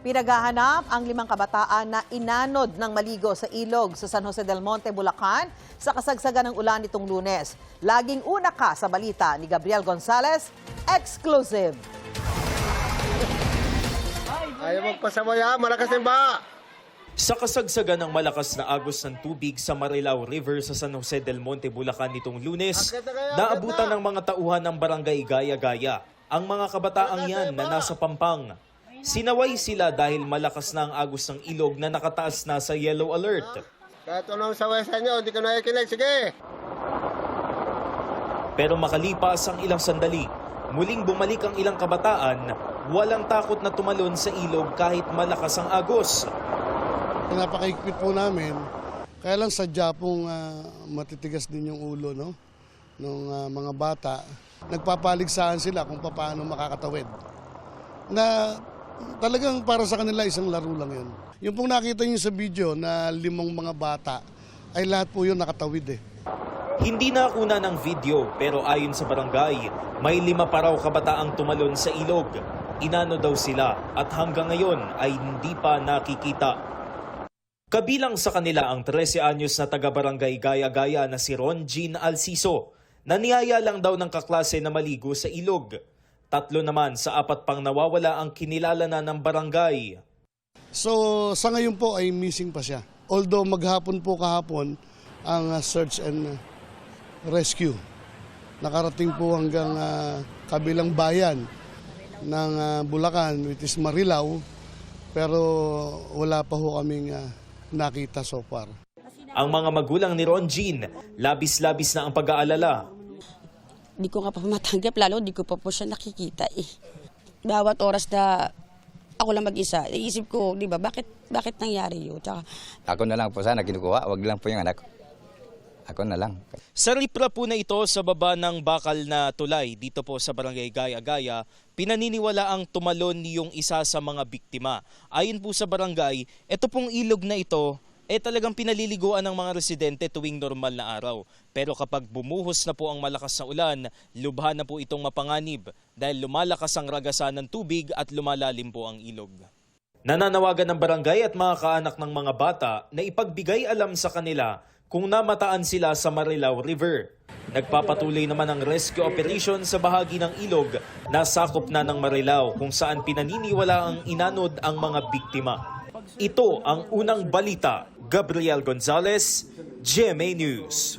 Pinaghahanap ang 5 kabataan na inanod ng maligo sa ilog sa San Jose del Monte, Bulacan sa kasagsagan ng ulan nitong Lunes. Laging una ka sa balita ni Gabriel Gonzalez, exclusive. Ayaw magpasabaya, malakas yung ba? Sa kasagsagan ng malakas na agos ng tubig sa Marilao River sa San Jose del Monte, Bulacan nitong Lunes, naabutan ng mga tauhan ng barangay Gaya-Gaya ang mga kabataang yan na nasa Pampang. Sinaway sila dahil malakas na ang agos ng ilog na nakataas na sa yellow alert. Kahit anong saway sa inyo, hindi ko nakikinig. Sige! Pero makalipas ang ilang sandali, muling bumalik ang ilang kabataan, walang takot na tumalon sa ilog kahit malakas ang agos. Napakaigpit po namin, kaya lang sadya pong matitigas din yung ulo no? Nung mga bata. Nagpapaligsahan sila kung paano makakatawid. Na talagang para sa kanila isang laro lang yun. Yung pong nakita niyo sa video na 5 mga bata, ay lahat po yun nakatawid eh. Hindi nakuna ng video pero ayon sa barangay, may 5 pa raw kabataang tumalon sa ilog. Inano daw sila at hanggang ngayon ay hindi pa nakikita. Kabilang sa kanila ang 13 anyos na taga-barangay Gaya-Gaya na si Ron Jean Alciso, na niyaya lang daw ng kaklase na maligo sa ilog. 3 naman sa 4 pang nawawala ang kinilala na ng barangay. So sa ngayon po ay missing pa siya. Although maghapon po kahapon ang search and rescue. Nakarating po hanggang kabilang bayan ng Bulacan, which is Marilao, pero wala pa ho kaming nakita so far. Ang mga magulang ni Ron Jean, labis-labis na ang pag-aalala. Di ko nga pa matanggap, lalo di ko pa po siya nakikita eh. Bawat oras na ako lang mag-isa, iisip ko, di ba, bakit nangyari yun? Tsaka, ako na lang po sana kinukuha, wag lang po yung anak. Ako na lang. Sa ripra po na ito sa baba ng bakal na tulay dito po sa barangay Gaya-Gaya, pinaniniwala ang tumalon yung isa sa mga biktima. Ayon po sa barangay, ito pong ilog na ito talagang pinaliliguan ng mga residente tuwing normal na araw. Pero kapag bumuhos na po ang malakas na ulan, lubha na po itong mapanganib dahil lumalakas ang ragasan ng tubig at lumalalim po ang ilog. Nananawagan ng barangay at mga kaanak ng mga bata na ipagbigay alam sa kanila kung namataan sila sa Marilao River. Nagpapatuloy naman ang rescue operation sa bahagi ng ilog na sakop na ng Marilao kung saan pinaniniwala ang inanod ang mga biktima. Ito ang unang balita. Gabriel Gonzalez, GMA News.